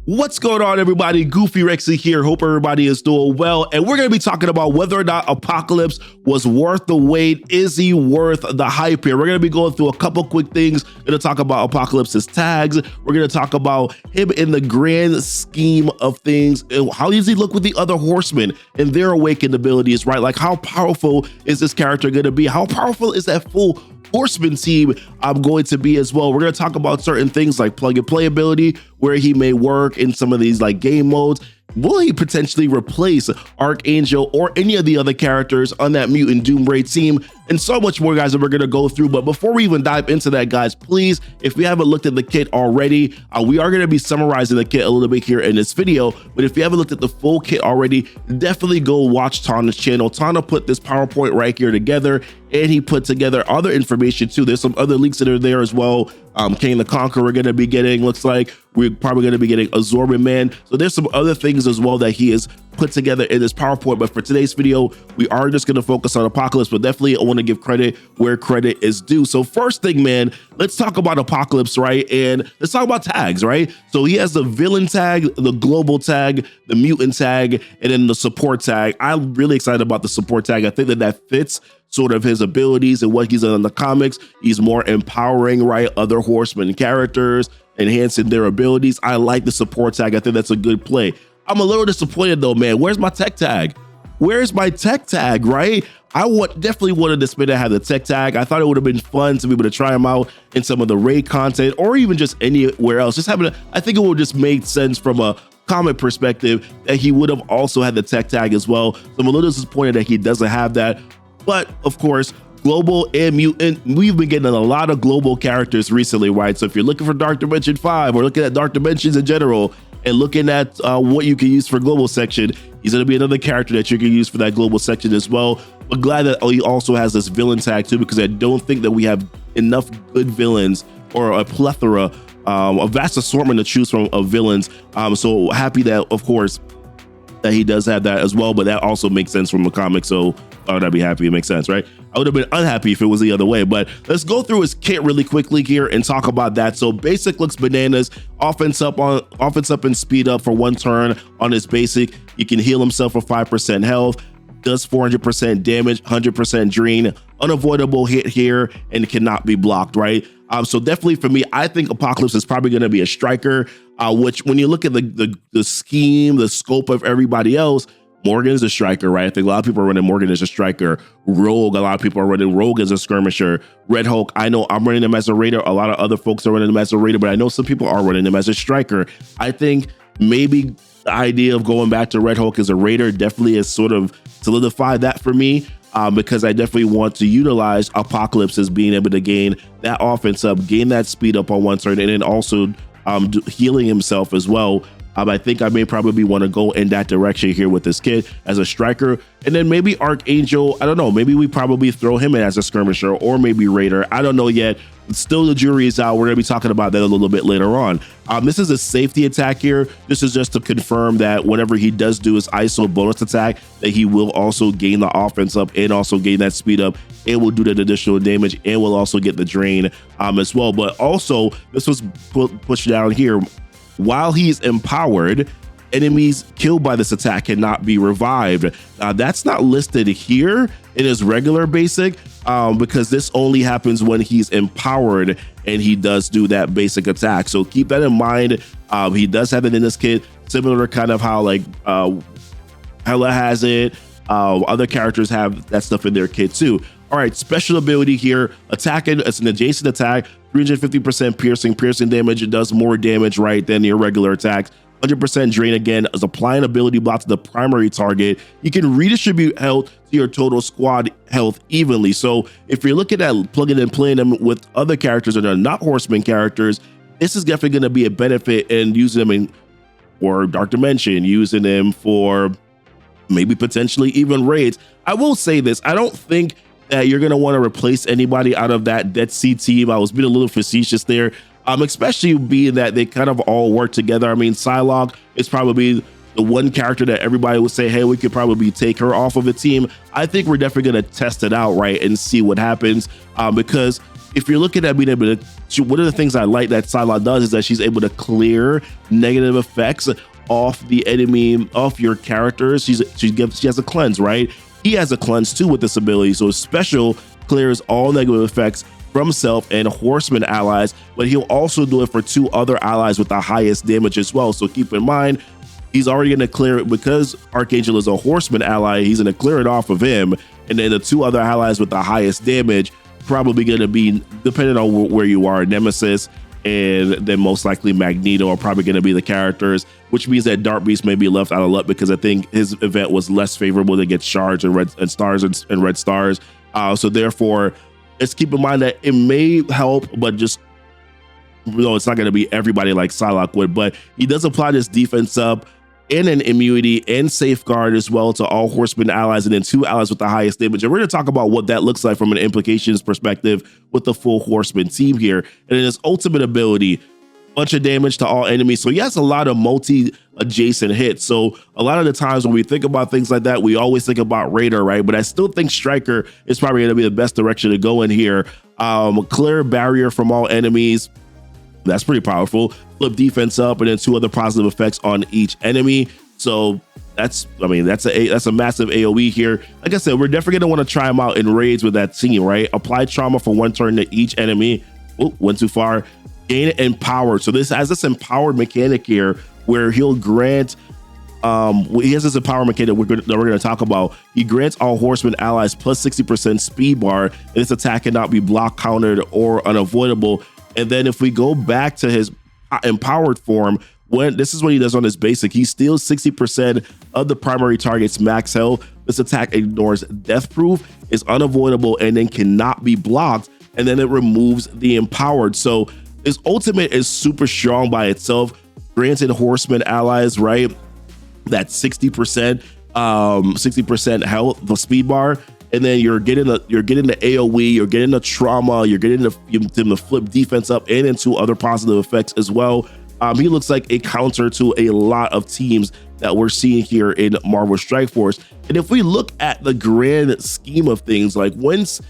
What's going on, everybody? Goofy Rexy here. Hope everybody is doing well. And we're going to be talking about whether or not Apocalypse was worth the wait. Is he worth the hype here? We're going to be going through a couple quick things. We're going to talk about Apocalypse's tags. We're going to talk about him in the grand scheme of things. And how does he look with the other horsemen and their awakened abilities, right? Like, how powerful is this character going to be? How powerful is that full horseman team I'm going to be as well? We're going to talk about certain things like plug and play ability, where he may work in some of these like game modes. Will he potentially replace Archangel or any of the other characters on that Mutant Doom Raid team? And so much more, guys, that we're going to go through. But before we even dive into that, guys, please, if you haven't looked at the kit already, we are going to be summarizing the kit a little bit here in this video. But if you haven't looked at the full kit already, definitely go watch Tana's channel. Tana put this PowerPoint right here together, and he put together other information too. There's some other links that are there as well. King the Conqueror we're going to be getting, looks like we're probably going to be getting Absorbent Man. So there's some other things as well that he has put together in this PowerPoint. But for today's video, we are just going to focus on Apocalypse, but definitely I want to give credit where credit is due. So first thing, man, let's talk about Apocalypse, right? And let's talk about tags, right? So he has the villain tag, the global tag, the mutant tag, and then the support tag. I'm really excited about the support tag. I think that fits sort of his abilities and what he's done in the comics. He's more empowering, right? Other horseman characters, enhancing their abilities. I like the support tag. I think that's a good play. I'm a little disappointed though, man. Where's my tech tag? Where's my tech tag, right? I definitely wanted to spin to have the tech tag. I thought it would have been fun to be able to try him out in some of the raid content or even just anywhere else. Just having I think it would just make sense from a comic perspective that he would have also had the tech tag as well. So I'm a little disappointed that he doesn't have that. But of course, global and mutant, we've been getting a lot of global characters recently, right? So if you're looking for Dark Dimension 5 or looking at Dark Dimensions in general and looking at what you can use for global section, he's going to be another character that you can use for that global section as well. But glad that he also has this villain tag too, because I don't think that we have enough good villains or a plethora, a vast assortment to choose from of villains. So happy that, of course, that he does have that as well, but that also makes sense from the comic. So I'd be happy. It makes sense, right? I would have been unhappy if it was the other way, but let's go through his kit really quickly here and talk about that. So basic looks bananas. Offense up and speed up for 1 turn on his basic. You can heal himself for 5% health, does 400% damage, 100% drain, unavoidable hit here, and cannot be blocked, right? So definitely for me, I think Apocalypse is probably going to be a striker, which when you look at the scheme, the scope of everybody else, Morgan is a striker, right? I think a lot of people are running Morgan as a striker. Rogue, a lot of people are running Rogue as a skirmisher. Red Hulk, I know I'm running him as a raider. A lot of other folks are running him as a raider, but I know some people are running him as a striker. I think maybe the idea of going back to Red Hulk as a raider definitely has sort of solidified that for me, because I definitely want to utilize Apocalypse as being able to gain that offense up, gain that speed up on 1 turn, and then also healing himself as well. I think I may probably want to go in that direction here with this kid as a striker. And then maybe Archangel, I don't know, maybe we probably throw him in as a skirmisher or maybe raider. I don't know yet. Still, the jury is out. We're going to be talking about that a little bit later on. This is a safety attack here. This is just to confirm that whenever he does do his ISO bonus attack, that he will also gain the offense up and also gain that speed up. It will do that additional damage and will also get the drain as well. But also, this was pushed down here. While he's empowered, enemies killed by this attack cannot be revived. That's not listed here in his regular basic, because this only happens when he's empowered and he does do that basic attack. So keep that in mind. He does have it in this kit, similar to kind of how like Hela has it. Other characters have that stuff in their kit too. All right, special ability here, attacking, it's an adjacent attack, 350% piercing damage. It does more damage, right, than your regular attacks. 100% drain again, as applying ability block to the primary target. You can redistribute health to your total squad health evenly. So if you're looking at plugging and playing them with other characters that are not horseman characters, this is definitely going to be a benefit in using them for Dark Dimension, using them for maybe potentially even raids. I will say this, I don't think that you're going to want to replace anybody out of that Dead Sea team. I was being a little facetious there, especially being that they kind of all work together. I mean, Psylocke is probably the one character that everybody would say, hey, we could probably take her off of a team. I think we're definitely going to test it out, right, and see what happens, because if you're looking at being able to, one of the things I like that Psylocke does is that she's able to clear negative effects off the enemy, off your characters. She has a cleanse, right? He has a cleanse too with this ability. So his special clears all negative effects from self and horseman allies, but he'll also do it for 2 other allies with the highest damage as well. So keep in mind, he's already going to clear it because Archangel is a horseman ally. He's going to clear it off of him. And then the 2 other allies with the highest damage probably going to be, depending on where you are, Nemesis and then most likely Magneto are probably going to be the characters, which means that Dark Beast may be left out of luck because I think his event was less favorable to get shards and red stars. So therefore, let's keep in mind that it may help, but just, it's not going to be everybody like Psylocke would. But he does apply this defense up and an immunity and safeguard as well to all horseman allies, and then 2 allies with the highest damage. And we're going to talk about what that looks like from an implications perspective with the full horseman team here. And then his ultimate ability, bunch of damage to all enemies. So he has a lot of multi-adjacent hits. So a lot of the times when we think about things like that, we always think about Raider, right? But I still think Striker is probably going to be the best direction to go in here. Clear barrier from all enemies. That's pretty powerful. Flip defense up, and then 2 other positive effects on each enemy. So that's a massive AoE here. Like I said, we're definitely gonna want to try him out in raids with that team, right? Apply trauma for 1 turn to each enemy. Oh, went too far. Gain empowered. So this has this empowered mechanic here where he'll grant. He has this empowered mechanic that we're gonna talk about. He grants all horseman allies plus 60% speed bar, and this attack cannot be block, countered, or unavoidable. And then if we go back to his empowered form, this is what he does on his basic. He steals 60% of the primary target's max health. This attack ignores death proof, is unavoidable, and then cannot be blocked. And then it removes the empowered. So his ultimate is super strong by itself. Granted horseman allies, right? That 60% health, the speed bar. And then you're getting the AoE, you're getting the trauma, you're getting the flip defense up and into other positive effects as well. He looks like a counter to a lot of teams that we're seeing here in Marvel Strike Force. And if we look at the grand scheme of things, like once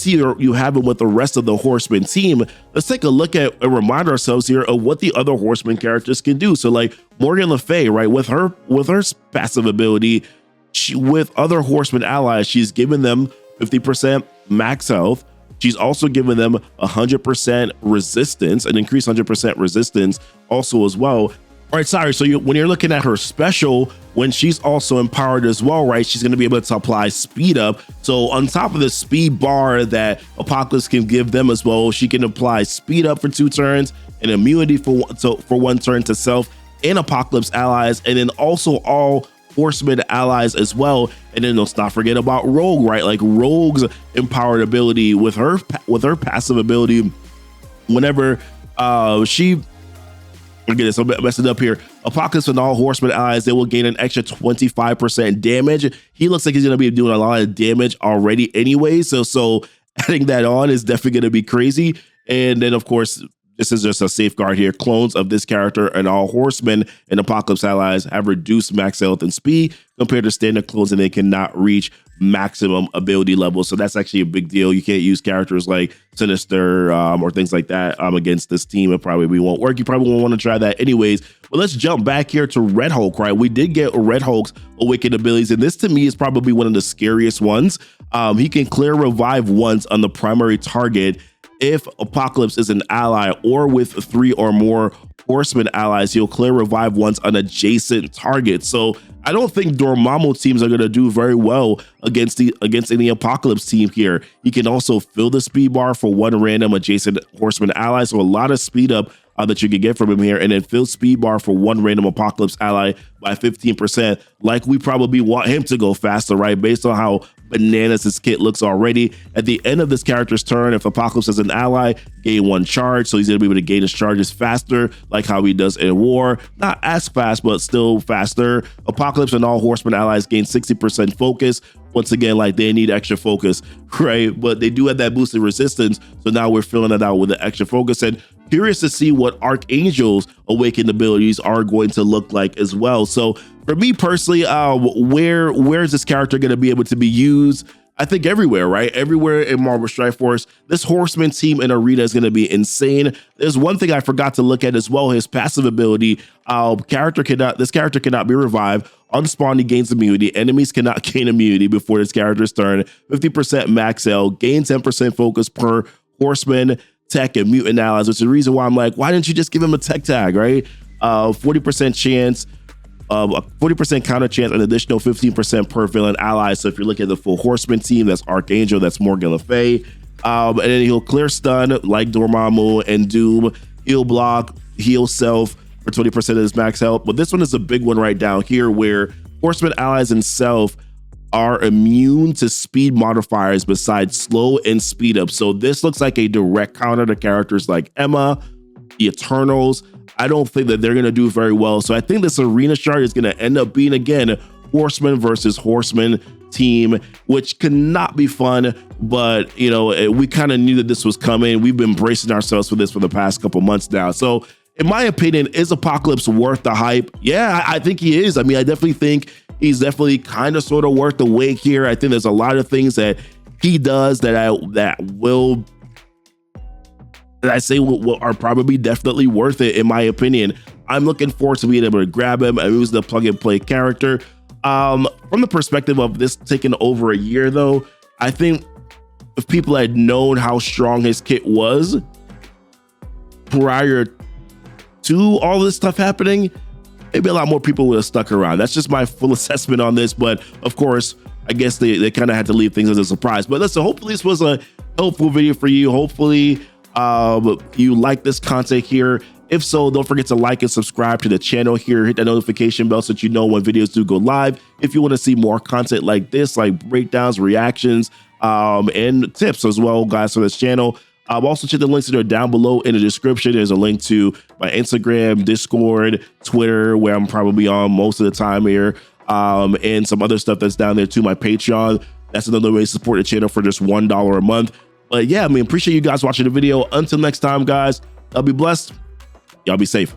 you have him with the rest of the Horseman team, let's take a look at and remind ourselves here of what the other Horseman characters can do. So like Morgan Le Fay, right, with her passive ability, with other horseman allies, she's given them 50% max health. She's also given them 100% resistance, an increased 100% resistance also as well. All right, sorry. So when you're looking at her special, when she's also empowered as well, right, she's going to be able to apply speed up. So on top of the speed bar that Apocalypse can give them as well, she can apply speed up for 2 turns and immunity for 1 turn to self and Apocalypse allies, and then also all horseman allies as well. And then let's not forget about Rogue, right? Like Rogue's empowered ability with her passive ability, whenever she, again, it's messing up here, Apocalypse and all horseman allies, they will gain an extra 25% damage. He looks like he's going to be doing a lot of damage already anyway, so adding that on is definitely going to be crazy. And then of course, this is just a safeguard here. Clones of this character and all horsemen and Apocalypse allies have reduced max health and speed compared to standard clones, and they cannot reach maximum ability levels. So that's actually a big deal. You can't use characters like Sinister or things like that against this team. It probably won't work. You probably won't want to try that anyways. But let's jump back here to Red Hulk, right? We did get Red Hulk's awakened abilities, and this to me is probably one of the scariest ones. He can clear revive once on the primary target if Apocalypse is an ally, or with 3 or more horseman allies, he'll clear revive once on adjacent targets. So I don't think Dormammu teams are going to do very well against any Apocalypse team here. He can also fill the speed bar for 1 random adjacent horseman ally, so a lot of speed up that you can get from him here, and then fill speed bar for 1 random Apocalypse ally by 15%. Like, we probably want him to go faster, right? Based on how bananas this kit looks already. At the end of this character's turn, if Apocalypse is an ally, gain 1 charge, so he's gonna be able to gain his charges faster, like how he does in war. Not as fast, but still faster. Apocalypse and all horseman allies gain 60% focus. Once again, like, they need extra focus, right? But they do have that boosted resistance, so now we're filling it out with the extra focus. And curious to see what Archangel's awakened abilities are going to look like as well. So for me personally, where is this character going to be able to be used? I think everywhere, right? Everywhere in Marvel Strike Force, this Horseman team and arena is going to be insane. There's one thing I forgot to look at as well, his passive ability. This character cannot be revived. On spawn, he gains immunity. Enemies cannot gain immunity before this character's turn. 50% max health, gain 10% focus per Horseman, tech, and mutant allies, which is the reason why I'm like, why didn't you just give him a tech tag, right? 40% chance, a 40% counter chance, an additional 15% per villain ally. So if you're looking at the full Horseman team, that's Archangel, that's Morgan Le Fay. And then he'll clear stun like Dormammu and Doom. He'll block, heal self for 20% of his max health. But this one is a big one right down here where Horseman allies and self are immune to speed modifiers besides slow and speed up. So this looks like a direct counter to characters like Emma, the Eternals. I don't think that they're going to do very well. So I think this arena shard is going to end up being, again, Horseman versus Horseman team, which cannot be fun. But, you know, we kind of knew that this was coming. We've been bracing ourselves for this for the past couple months now. So in my opinion, is Apocalypse worth the hype? Yeah, I think he is. I mean, I definitely think he's definitely kind of sort of worth the wait here. I think there's a lot of things that he does that I say are probably definitely worth it, in my opinion. I'm looking forward to being able to grab him. I mean, he was the plug and play character. From the perspective of this taking over a year, though, I think if people had known how strong his kit was prior to all this stuff happening, maybe a lot more people would have stuck around. That's just my full assessment on this. But of course, I guess they kind of had to leave things as a surprise. But listen, hopefully this was a helpful video for you. Hopefully you like this content here. If so, don't forget to like and subscribe to the channel here. Hit that notification bell so that you know when videos do go live. If you want to see more content like this, like breakdowns, reactions, and tips as well, guys, for this channel. Also check the links that are down below in the description. There's a link to my Instagram, Discord, Twitter, where I'm probably on most of the time here, and some other stuff that's down there too. My Patreon. That's another way to support the channel for just $1 a month. But yeah, I mean, appreciate you guys watching the video. Until next time, guys, y'all be blessed. Y'all be safe.